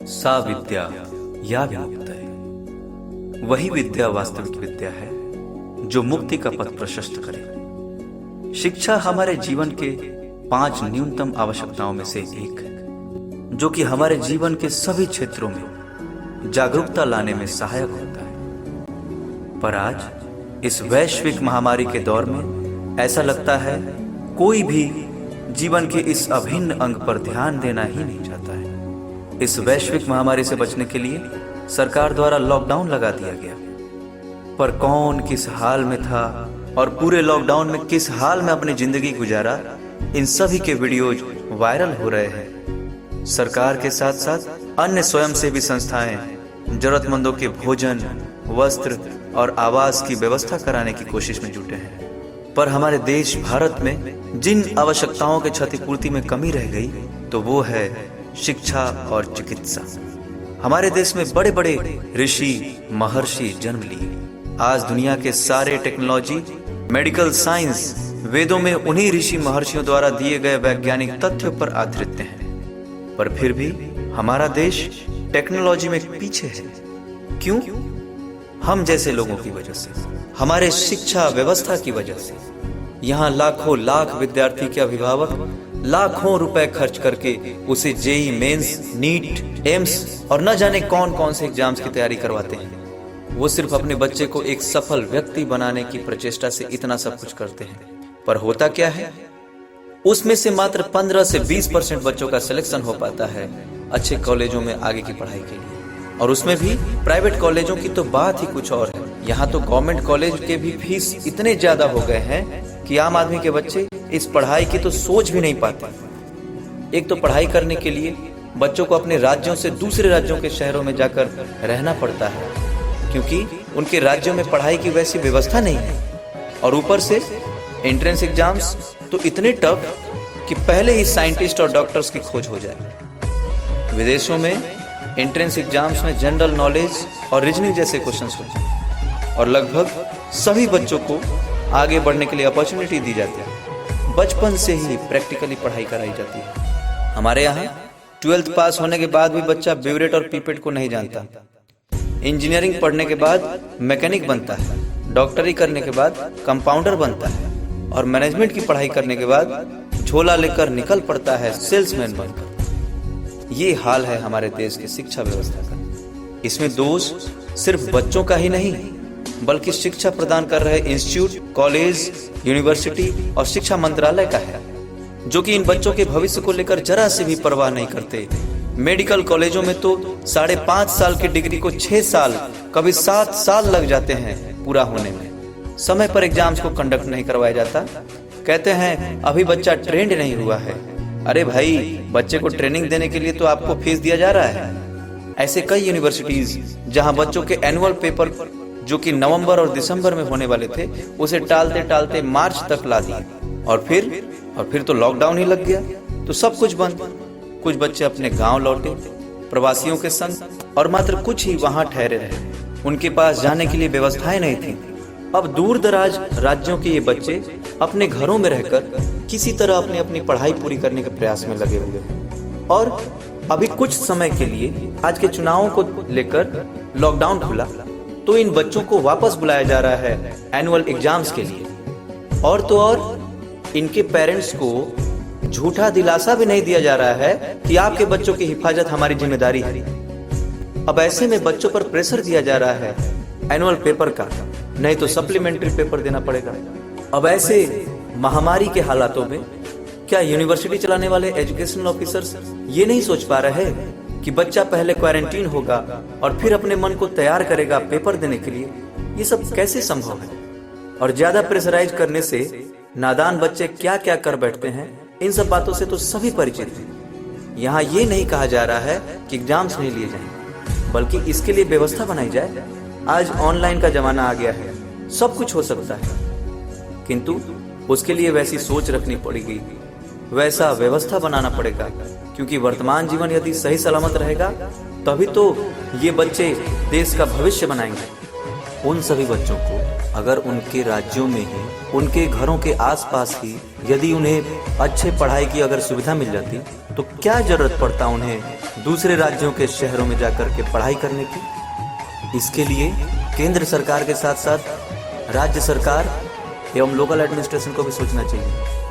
सा विद्या या विमुक्तये, वही विद्या वास्तविक विद्या है जो मुक्ति का पथ प्रशस्त करे। शिक्षा हमारे जीवन के 5 न्यूनतम आवश्यकताओं में से एक है, जो कि हमारे जीवन के सभी क्षेत्रों में जागरूकता लाने में सहायक होता है। पर आज इस वैश्विक महामारी के दौर में ऐसा लगता है कोई भी जीवन के इस अभिन्न अंग पर ध्यान देना ही नहीं चाहता है। इस वैश्विक महामारी से बचने के लिए सरकार द्वारा लॉकडाउन लगा दिया गया, पर कौन किस हाल में था और पूरे लॉकडाउन में किस हाल में अपनी जिंदगी गुजारा, इन सभी के वीडियोज वायरल हो रहे हैं। सरकार के साथ साथ अन्य स्वयंसेवी संस्थाएं जरूरतमंदों के भोजन, वस्त्र और आवास की व्यवस्था कराने की कोशिश में जुटे हैं। पर हमारे देश भारत में जिन आवश्यकताओं के क्षतिपूर्ति में कमी रह गई, तो वो है शिक्षा और चिकित्सा। हमारे देश में बड़े बड़े ऋषि महर्षि जन्म लिए। आज दुनिया के सारे टेक्नोलॉजी, मेडिकल साइंस, वेदों में उन्हीं ऋषि महर्षियों द्वारा दिए गए वैज्ञानिक तथ्यों पर आधारित हैं। पर फिर भी हमारा देश टेक्नोलॉजी में पीछे है। क्यों? हम जैसे लोगों की वजह से, हमारे शिक्षा व्यवस्था की वजह से। यहाँ लाखों लाख विद्यार्थी के अभिभावक लाखों रुपए खर्च करके उसे जेई मेंस, नीट, एम्स और न जाने कौन कौन से एग्जाम्स की तैयारी करवाते हैं। वो सिर्फ अपने बच्चे को एक सफल व्यक्ति बनाने की प्रचेष्टा से इतना सब कुछ करते हैं। पर होता क्या है, उसमें से मात्र 15 से 20% बच्चों का सिलेक्शन हो पाता है अच्छे कॉलेजों में आगे की पढ़ाई के लिए। और उसमें भी प्राइवेट कॉलेजों की तो बात ही कुछ और है। यहाँ तो गवर्नमेंट कॉलेज के भी फीस इतने ज्यादा हो गए हैं कि आम आदमी के बच्चे इस पढ़ाई की तो सोच भी नहीं पाते। एक तो पढ़ाई करने के लिए बच्चों को अपने राज्यों से दूसरे राज्यों के शहरों में जाकर रहना पड़ता है, क्योंकि उनके राज्यों में पढ़ाई की वैसी व्यवस्था नहीं है। और ऊपर से एंट्रेंस एग्जाम्स तो इतने टफ कि पहले ही साइंटिस्ट और डॉक्टर्स की खोज हो जाए। विदेशों में एंट्रेंस एग्जाम्स में जनरल नॉलेज और रीजनिंग जैसे क्वेश्चंस होते हैं और लगभग सभी बच्चों को आगे बढ़ने के लिए अपॉर्चुनिटी दी जाती है। बचपन से ही प्रैक्टिकली पढ़ाई कराई जाती है। हमारे यहाँ 12th पास होने के बाद भी बच्चा ब्यूरेट और पीपेट को नहीं जानता। इंजीनियरिंग पढ़ने के बाद मैकेनिक बनता है, डॉक्टरी करने के बाद कंपाउंडर बनता है और मैनेजमेंट की पढ़ाई करने के बाद झोला लेकर निकल पड़ता है सेल्समैन बनकर। ये हाल है हमारे देश की शिक्षा व्यवस्था का। इसमें दोष सिर्फ बच्चों का ही नहीं, बल्कि शिक्षा प्रदान कर रहे इंस्टीट्यूट, कॉलेज, यूनिवर्सिटी और शिक्षा मंत्रालय का है, जो कि इन बच्चों के भविष्य को लेकर जरा से भी परवाह नहीं करते। मेडिकल कॉलेजों में तो 5.5 साल की डिग्री को 6 साल, कभी 7 साल लग जाते हैं पूरा होने में। समय पर एग्जाम्स को कंडक्ट नहीं करवाया जाता। कहते हैं अभी बच्चा ट्रेंड नहीं हुआ है। अरे भाई, बच्चे को ट्रेनिंग देने के लिए तो आपको फीस दिया जा रहा है। ऐसे कई यूनिवर्सिटीज जहां बच्चों के एनुअल पेपर जो कि नवंबर और दिसंबर में होने वाले थे, उसे टालते टालते मार्च तक ला दिए। और फिर तो लॉकडाउन ही लग गया, तो सब कुछ बंद। कुछ बच्चे अपने गांव लौटे प्रवासियों के संग और मात्र कुछ ही वहां ठहरे रहे। उनके पास जाने के लिए व्यवस्थाएं नहीं थी। अब दूर दराज राज्यों के ये बच्चे अपने घरों में रहकर किसी तरह अपनी पढ़ाई पूरी करने के प्रयास में लगे हुए हैं। और अभी कुछ समय के लिए आज के चुनावों को लेकर लॉकडाउन खुला, तो इन बच्चों को वापस बुलाया जा रहा है एनुअल एग्जाम्स के लिए। और तो और इनके पेरेंट्स को झूठा दिलासा भी नहीं दिया जा रहा है कि आपके बच्चों की हिफाजत हमारी जिम्मेदारी है। अब ऐसे में बच्चों पर प्रेशर दिया जा रहा है एनुअल पेपर का, नहीं तो सप्लीमेंट्री पेपर देना पड़ेगा। अब ऐसे महामारी के हालातों में क्या यूनिवर्सिटी चलाने वाले एजुकेशनल ऑफिसर्स ये नहीं सोच पा रहे कि बच्चा पहले क्वारंटीन होगा और फिर अपने मन को तैयार करेगा पेपर देने के लिए? ये सब कैसे संभव है? और ज्यादा प्रेशराइज करने से नादान बच्चे क्या क्या कर बैठते हैं, इन सब बातों से तो सभी परिचित हैं। यहाँ ये नहीं कहा जा रहा है कि एग्जाम्स नहीं लिए जाएं, बल्कि इसके लिए व्यवस्था बनाई जाए। आज ऑनलाइन का जमाना आ गया है, सब कुछ हो सकता है, किंतु उसके लिए वैसी सोच रखनी पड़ेगी, वैसा व्यवस्था बनाना पड़ेगा। क्योंकि वर्तमान जीवन यदि सही सलामत रहेगा, तभी तो ये बच्चे देश का भविष्य बनाएंगे। उन सभी बच्चों को अगर उनके राज्यों में ही, उनके घरों के आसपास ही यदि उन्हें अच्छे पढ़ाई की अगर सुविधा मिल जाती, तो क्या जरूरत पड़ता उन्हें दूसरे राज्यों के शहरों में जाकर के पढ़ाई करने की। इसके लिए केंद्र सरकार के साथ साथ राज्य सरकार एवं लोकल एडमिनिस्ट्रेशन को भी सोचना चाहिए।